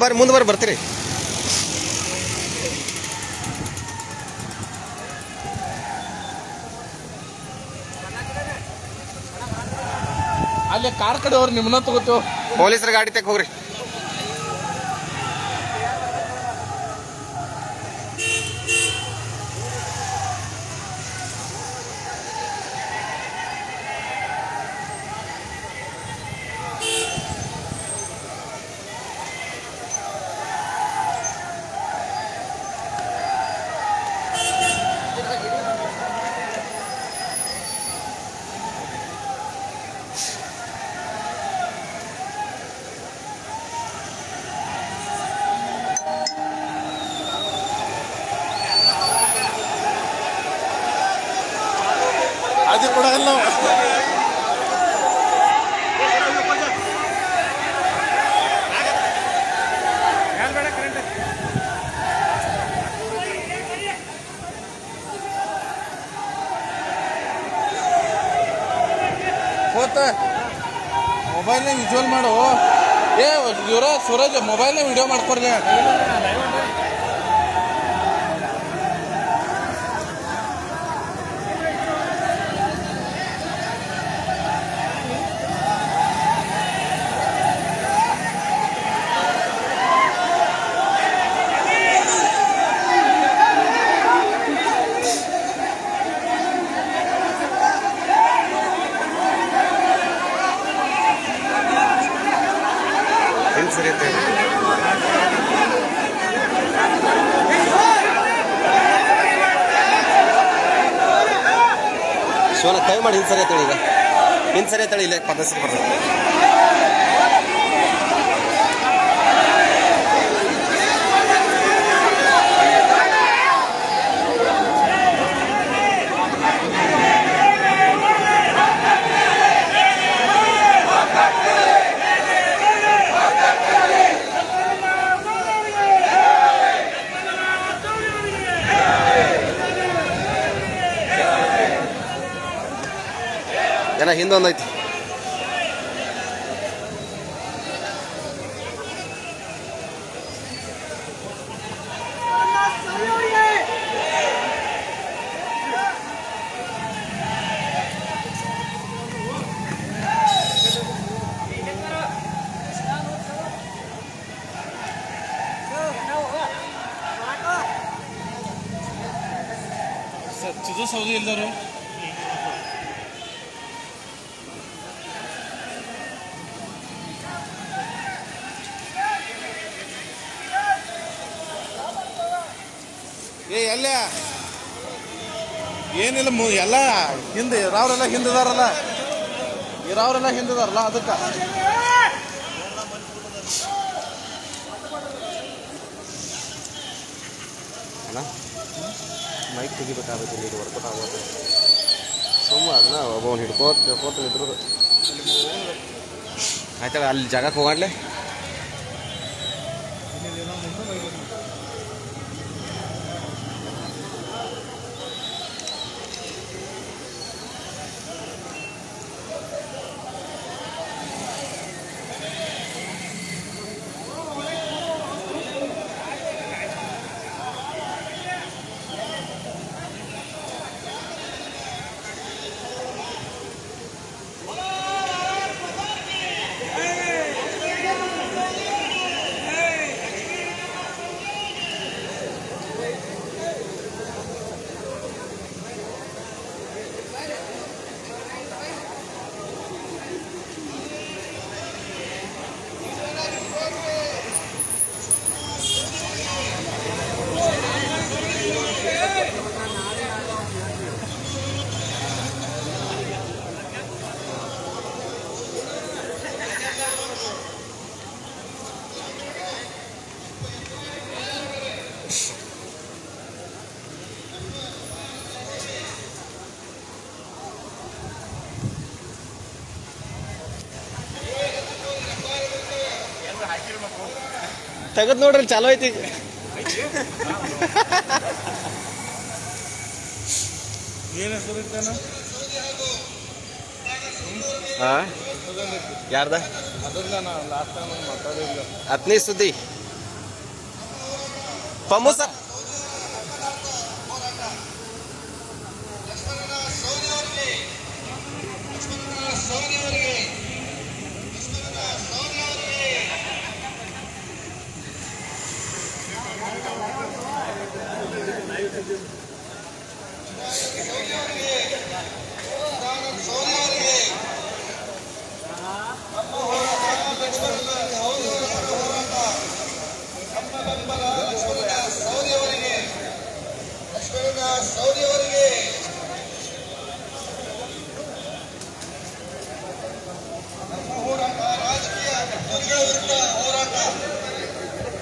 ಬರ್ರಿ ಮುಂದೆ ಬರ್ರಿ ಬರ್ತೀರಿ. ಅಲ್ಲಿ ಕಾರ್ ಕಡೆ ಅವ್ರು ನಿಮ್ಮನ್ನ ತಗೋತೇವ. ಪೊಲೀಸರ ಗಾಡಿ ತೆಗ್ ಹೋಗ್ರಿ. ಅದು ಕೂಡ ಇಲ್ಲ. ಹೋತ ಮೊಬೈಲ್ನ ವಿಜುವಲ್ ಮಾಡು. ಇವ್ರ ಸೂರಜ್ ಮೊಬೈಲ್ನ ವಿಡಿಯೋ ಮಾಡ್ಕೊಡ್ಲಿ. ಸರಿ ಅಂತ ಶಿವನ ಕೈ ಮಾಡಿ ಹಿಂದೆ ಸರಿ ಅಂತೇಳಿ. ಈಗ ಹಿಂದೆ ಸರಿ ಅಂತೇಳಿ ಇಲ್ಲ ಪದ್ಧತಿ ಬರ್ತದೆ. ಏನ ಹಿಂದೊಂದು ಐತಿ. ಚಿದು ಸೌದಿ ಇಲ್ದರು ಎಲ್ಲ ಏನಿಲ್ಲ. ಎಲ್ಲ ಹಿಂದೆ ಇರೋರೆಲ್ಲ ಹಿಂದಿದಾರಲ್ಲ, ಇರೋರೆಲ್ಲ ಹಿಂದಿದಾರಲ್ಲ ಅದಕ್ಕೆ ಮೈಕ್ ತೆಗಿಬೇಕಾಗುತ್ತೆ. ಇಲ್ಲಿ ವರ್ಕೌಟ್ ಆಗೋದು ಸುಮ್ಮ ಅದನ್ನ ಒಬ್ಬ ಹಿಡ್ಕೋತ ಇದ್ರು ಆಯ್ತಲ್ಲ. ಅಲ್ಲಿ ಜಾಗಕ್ಕೆ ಹೋಗಾಡ್ಲೆ. ತೆಗೆದು ನೋಡ್ರಿ ಚಾಲು ಐತಿ. ಏನು ಹೆಸರು ಹಾಂ ಯಾರ್ದ ಅದನ್ನ ಲಾಸ್ಟ್ ಟೈಮ್ ಮಾತಾಡಿಲ್ಲ. ಹತ್ತನೇ ಸುದ್ದಿ ಪಮ್ಮು ಸರ್ ಸೌದಿಯವರಿಗೆ ನಮ್ಮ ಹೋರಾಟ ರಾಜಕೀಯ ಕರ್ತವ್ಯಗಳ ವಿರುದ್ಧ ಹೋರಾಟ,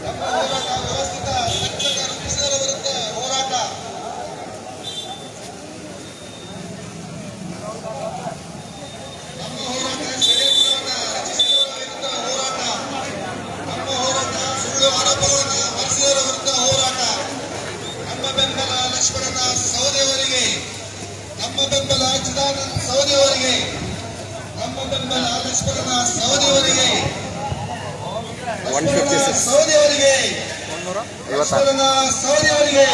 ನಮ್ಮ ಹೋರಾಟ ವ್ಯವಸ್ಥಿತ ಶಿಕ್ಷಕ ರೂಪಿಸಿದರ ವಿರುದ್ಧ ಹೋರಾಟ, ನಮ್ಮ ಹೋರಾಟ ಷಡ್ಯಂತ್ರವನ್ನು ರಚಿಸಿದವರ ವಿರುದ್ಧ ಹೋರಾಟ, ನಮ್ಮ ಹೋರಾಟ ಸುಳ್ಳು ಆರೋಪಗಳನ್ನು ಹೊರಿಸಿದವರ ವಿರುದ್ಧ ಹೋರಾಟ. ನಮ್ಮ ಬೆಂಬಲ ಲಕ್ಷ್ಮಣನ ಸೌದಿಯವರಿಗೆ, ನಮ್ಮ ಬೆಂಬಲ ಚಿದಾನಂದ ಸೌದಿಯವರಿಗೆ, ನಮ್ಮ ಬೆಂಬಲ ಲಕ್ಷ್ಮಣನ ಸೌದಿಯವರಿಗೆ, ಸೌದಿಯವರಿಗೆ, ಲಕ್ಷ್ಮಣನ ಸೌದಿಯವರಿಗೆ,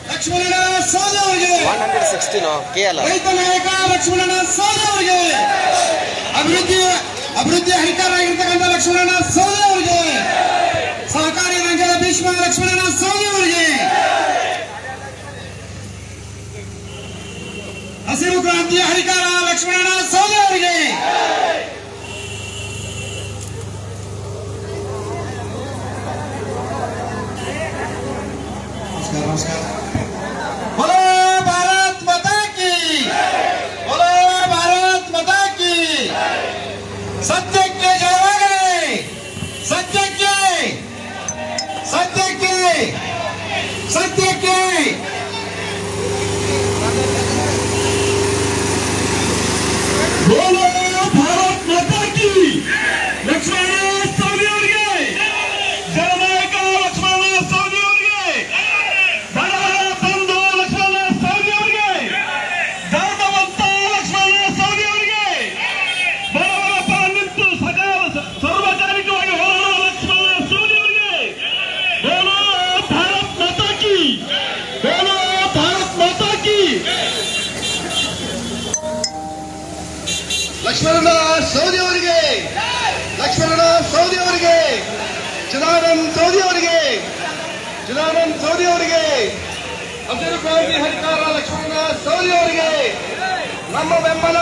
ಲಕ್ಷ್ಮಣನ ಸೌದಿಯವರಿಗೆ, 116 KL ರೈತ ನಾಯಕ ಲಕ್ಷ್ಮಣನ ಸೌದಿಯವರಿಗೆ, ಅಭಿವೃದ್ಧಿ ಅಧಿಕಾರಿಯಾಗಿರ್ತಕ್ಕಂಥ ಲಕ್ಷ್ಮಣನ ಸೌದಿ ಅವರಿಗೆ, ಸಹಕಾರಿ ರಂಗದ ಭೀಷ್ಮ ಲಕ್ಷ್ಮಣನ ಸೌದಿ ಅವರಿಗೆ, ಹಸಿರು ಕ್ರಾಂತಿಯ ಹರಿಕಾರ ಲಕ್ಷ್ಮಣನ ಸೌದಿ ಅವರಿಗೆ, ನಮಸ್ಕಾರ. बोलो भारत माता की, बोलो भारत माता की. ಸತ್ಯಕ್ಕೆ ಜಯವಾಗಲಿ, ಸತ್ಯಕ್ಕೆ, ಸತ್ಯಕ್ಕೆ, ಸತ್ಯಕ್ಕೆ. ಬೋಲೋ ಭಾರತ್ ಮಾತಾ ಕಿ. ಲಕ್ಷ್ಮಣ ಸೌದಿ ಅವರಿಗೆ, ಜನನಾಯಕ ಲಕ್ಷ್ಮಣ ಸೌದಿ ಅವರಿಗೆ, ಬಡವರ ಬಂಧು ಲಕ್ಷ್ಮಣ ಸೌದಿ ಅವರಿಗೆ, ಧರ್ಮವಂತ ಲಕ್ಷ್ಮಣ ಸೌದಿ ಅವರಿಗೆ, ಬಡವರ ಪರ ನಿಂತು ಸರ್ವಕಾಲಿಕವಾಗಿ ಹೋರಾಡುವ ಲಕ್ಷ್ಮಣ ಸೌದಿ ಅವರಿಗೆ, ಬೋಲೋ ಭಾರತ್ ಮಾತಾ ಕಿ, ಬೋಲೋ ಭಾರತ್ ಮಾತಾ ಕಿ. ಲಕ್ಷ್ಮಣನ ಸೌದಿ ಅವರಿಗೆ, ಲಕ್ಷ್ಮಣನ ಸೌದಿ ಅವರಿಗೆ, ಚಿದಾನಂದ ಸೌದಿ ಅವರಿಗೆ, ಚಿದಾನಂದ ಸೌದಿ ಅವರಿಗೆ, ಹಸಿರು ಕ್ರಾಂತಿ ಹರಿಕಾರ ಲಕ್ಷ್ಮಣನ ಸೌದಿ ಅವರಿಗೆ ನಮ್ಮ ಬೆಂಬಲ,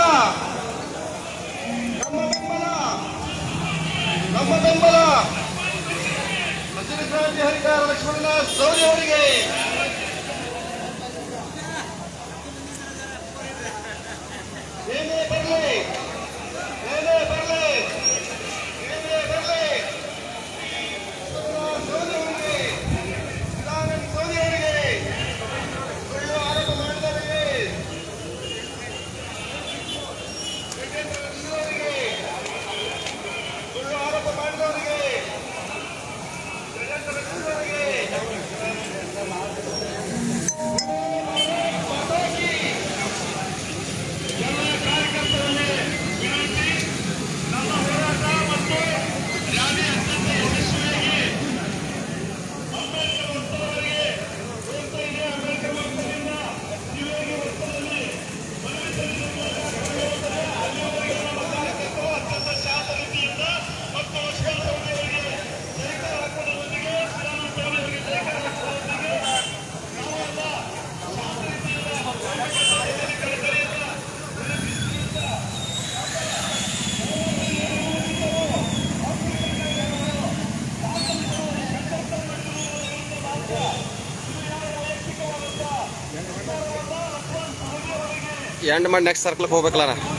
ನಮ್ಮ ಬೆಂಬಲ, ನಮ್ಮ ಬೆಂಬಲ. ಹಸಿರು ಕ್ರಾಂತಿ ಹರಿಕಾರ ಲಕ್ಷ್ಮಣನ ಸೌದಿ ಅವರಿಗೆ. ಏನೇ ಬರಲಿ, ಏನೇ ಬರಲಿ, ಏನೇ ಬರಲಿ, ಸೌದಿ ಅವರಿಗೆ, ಚಿದಾನಂದ ಸೌದಿ ಅವರಿಗೆ, ಸುಳ್ಳು ಆರೋಪ ಮಾಡಿದವರಿಗೆ, ಸುಳ್ಳು ಆರೋಪ ಮಾಡಿದವರಿಗೆ, ಎಂಡ್ ಮಾಡಿ ನೆಕ್ಸ್ಟ್ ಸರ್ಕಲ್ಗೆ ಹೋಗ್ಬೇಕಲ್ಲ.